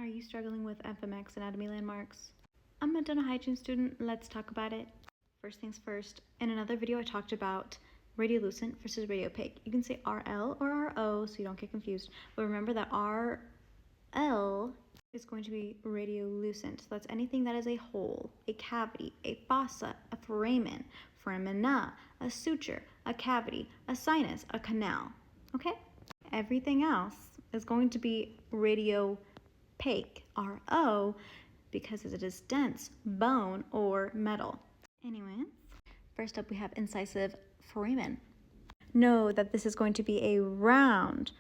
Are you struggling with FMX anatomy landmarks? I'm a dental hygiene student. Let's talk about it. First things first, in another video I talked about radiolucent versus radiopaque. You can say RL or RO so you don't get confused. But remember that RL is going to be radiolucent. So that's anything that is a hole, a cavity, a fossa, a foramen, foramina, a suture, a cavity, a sinus, a canal. Okay? Everything else is going to be radiopaque, RO, because it is dense, bone, or metal. Anyways, first up we have incisive foramen. Know that this is going to be a round,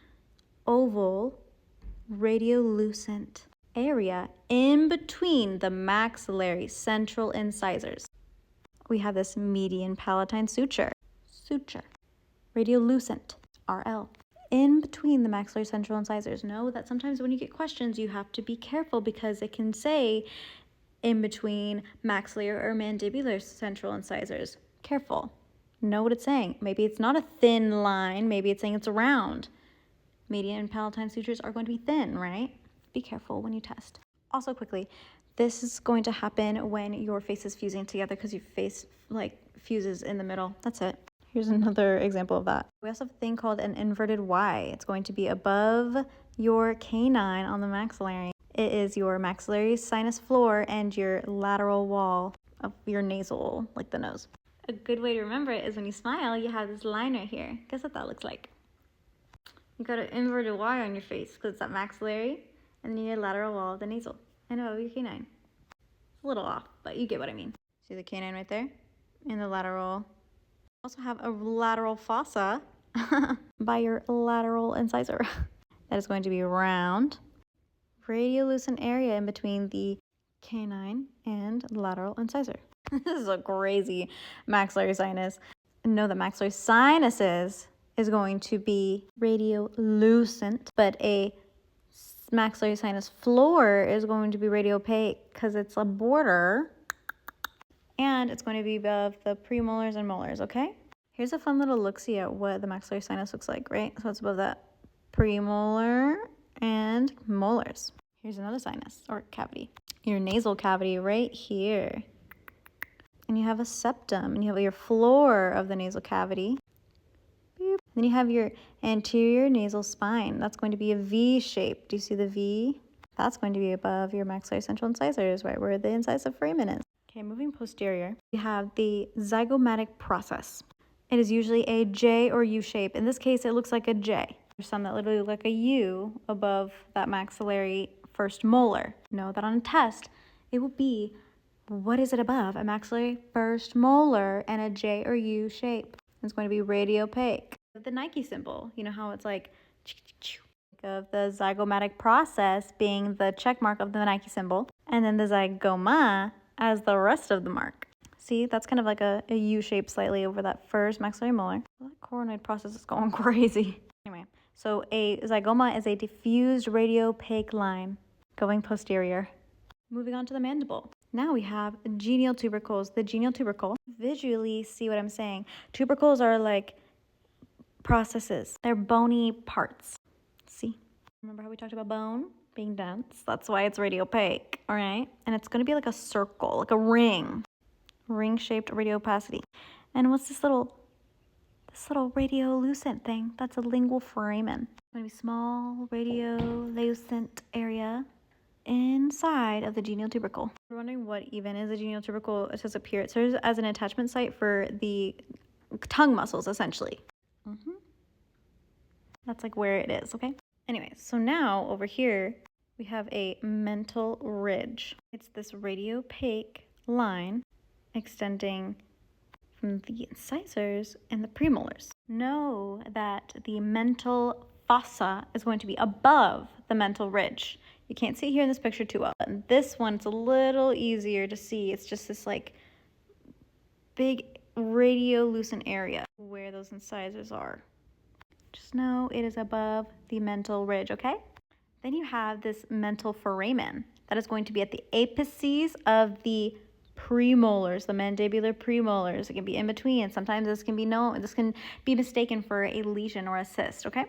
oval, radiolucent area in between the maxillary central incisors. We have this median palatine suture, radiolucent, RL. In between the maxillary central incisors. Know that sometimes when you get questions, you have to be careful because it can say in between maxillary or mandibular central incisors. Careful. Know what it's saying. Maybe it's not a thin line. Maybe it's saying it's round. Median and palatine sutures are going to be thin, right? Be careful when you test. Also quickly, this is going to happen when your face is fusing together because your face fuses in the middle. That's it. Here's another example of that. We also have a thing called an inverted Y. It's going to be above your canine on the maxillary. It is your maxillary sinus floor and your lateral wall of your nasal, like the nose. A good way to remember it is when you smile, you have this line right here. Guess what that looks like? You got an inverted Y on your face because it's that maxillary and then your lateral wall of the nasal and above your canine. It's a little off, but you get what I mean. See the canine right there? And the lateral. Also have a lateral fossa by your lateral incisor. That is going to be round, radiolucent area in between the canine and lateral incisor. This is a crazy maxillary sinus. Know that maxillary sinuses is going to be radiolucent, but a maxillary sinus floor is going to be radiopaque because it's a border. And it's going to be above the premolars and molars, okay? Here's a fun little look-see at what the maxillary sinus looks like, right? So it's above that premolar and molars. Here's another sinus or cavity. Your nasal cavity right here. And you have a septum, and you have your floor of the nasal cavity. Boop. Then you have your anterior nasal spine. That's going to be a V shape. Do you see the V? That's going to be above your maxillary central incisors, right where the incisive foramen is. Okay, moving posterior, we have the zygomatic process. It is usually a J or U shape. In this case, it looks like a J. There's some that literally look like a U above that maxillary first molar. Know that on a test, it will be, what is it above? A maxillary first molar and a J or U shape. It's going to be radiopaque. The Nike symbol, you know how it's like of the zygomatic process being the check mark of the Nike symbol, and then the zygoma as the rest of the mark. See, that's kind of like a U shape slightly over that first maxillary molar. Well, that coronoid process is going crazy. Anyway, so a zygoma is a diffused radiopaque line going posterior. Moving on to the mandible. Now we have genial tubercles. The genial tubercle, visually see what I'm saying. Tubercles are like processes. They're bony parts. See? Remember how we talked about bone being dense? That's why it's radiopaque, all right? And it's going to be like a circle, like a ring-shaped radiopacity. And what's this little radiolucent thing? That's a lingual foramen. It's going to be small radiolucent area inside of the genial tubercle. If you're wondering what even is a genial tubercle, it says up here. It serves as an attachment site for the tongue muscles, essentially. That's like where it is, okay? Anyway, so now over here, we have a mental ridge. It's this radiopaque line extending from the incisors and the premolars. Know that the mental fossa is going to be above the mental ridge. You can't see it here in this picture too well. But this one, it's a little easier to see. It's just this like big radiolucent area where those incisors are. Just know it is above the mental ridge, okay? Then you have this mental foramen that is going to be at the apices of the premolars, the mandibular premolars. It can be in between. Sometimes this can be mistaken for a lesion or a cyst, okay?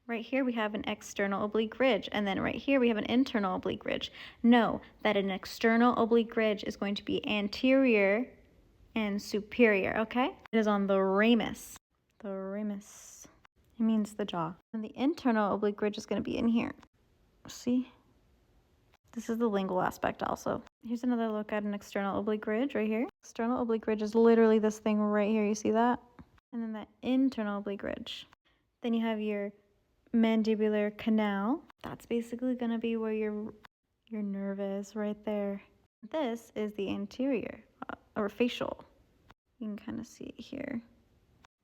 Right here we have an external oblique ridge, and then right here we have an internal oblique ridge. Know that an external oblique ridge is going to be anterior and superior, okay? It is on the ramus. The ramus. It means the jaw. And the internal oblique ridge is going to be in here. See? This is the lingual aspect also. Here's another look at an external oblique ridge right here. External oblique ridge is literally this thing right here. You see that? And then that internal oblique ridge. Then you have your mandibular canal. That's basically going to be where your nerve is right there. This is the anterior or facial. You can kind of see it here.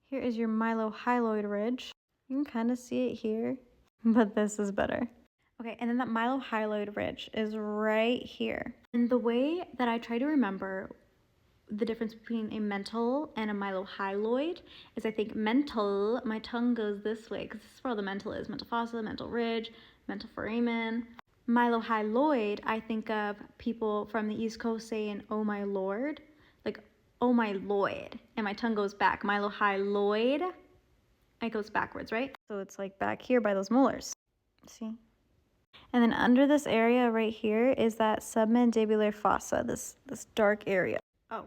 Here is your mylohyoid ridge. You can kind of see it here, but this is better. Okay, and then that mylohyoid ridge is right here. And the way that I try to remember the difference between a mental and a mylohyoid is I think mental, my tongue goes this way because this is where all the mental is. Mental fossa, mental ridge, mental foramen. Mylohyoid, I think of people from the East Coast saying, oh my lord, like, oh my Lloyd, and my tongue goes back. Mylohyoid, it goes backwards, right? So it's like back here by those molars, see? And then under this area right here is that submandibular fossa, this dark area. Oh,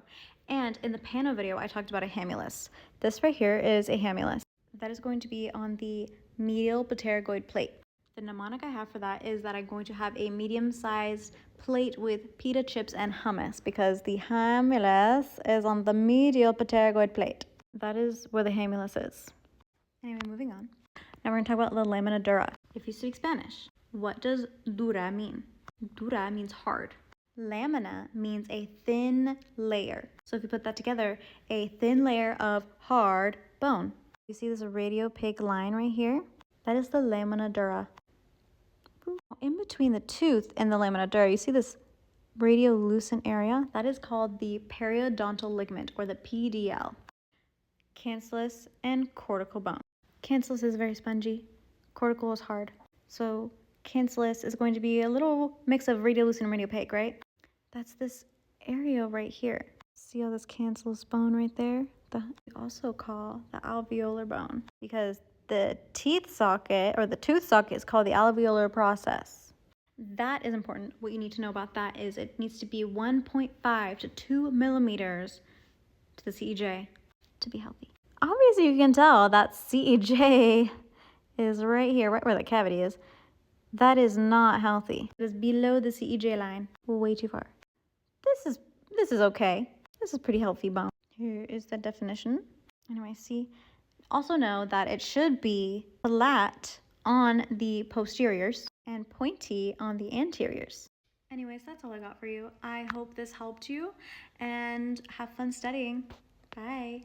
and in the pano video, I talked about a hamulus. This right here is a hamulus. That is going to be on the medial pterygoid plate. The mnemonic I have for that is that I'm going to have a medium-sized plate with pita chips and hummus because the hamulus is on the medial pterygoid plate. That is where the hamulus is. Anyway, moving on. Now we're going to talk about the lamina dura. If you speak Spanish, what does dura mean? Dura means hard. Lamina means a thin layer. So if you put that together, a thin layer of hard bone. You see this radiopaque line right here? That is the lamina dura. In between the tooth and the lamina dura, you see this radiolucent area? That is called the periodontal ligament, or the PDL. Cancellous and cortical bone. Cancellous is very spongy. Cortical is hard. So cancellous is going to be a little mix of radiolucent and radiopaque, right? That's this area right here. See all this cancellous bone right there? We also call the alveolar bone because the teeth socket or the tooth socket is called the alveolar process. That is important. What you need to know about that is it needs to be 1.5 to 2 millimeters to the CEJ to be healthy. Obviously, you can tell that CEJ is right here, right where the cavity is. That is not healthy. It is below the CEJ line, way too far. This is okay. This is pretty healthy bone. Here is the definition. Anyway, see. Also know that it should be flat on the posteriors and pointy on the anteriors. Anyways, that's all I got for you. I hope this helped you and have fun studying. Bye.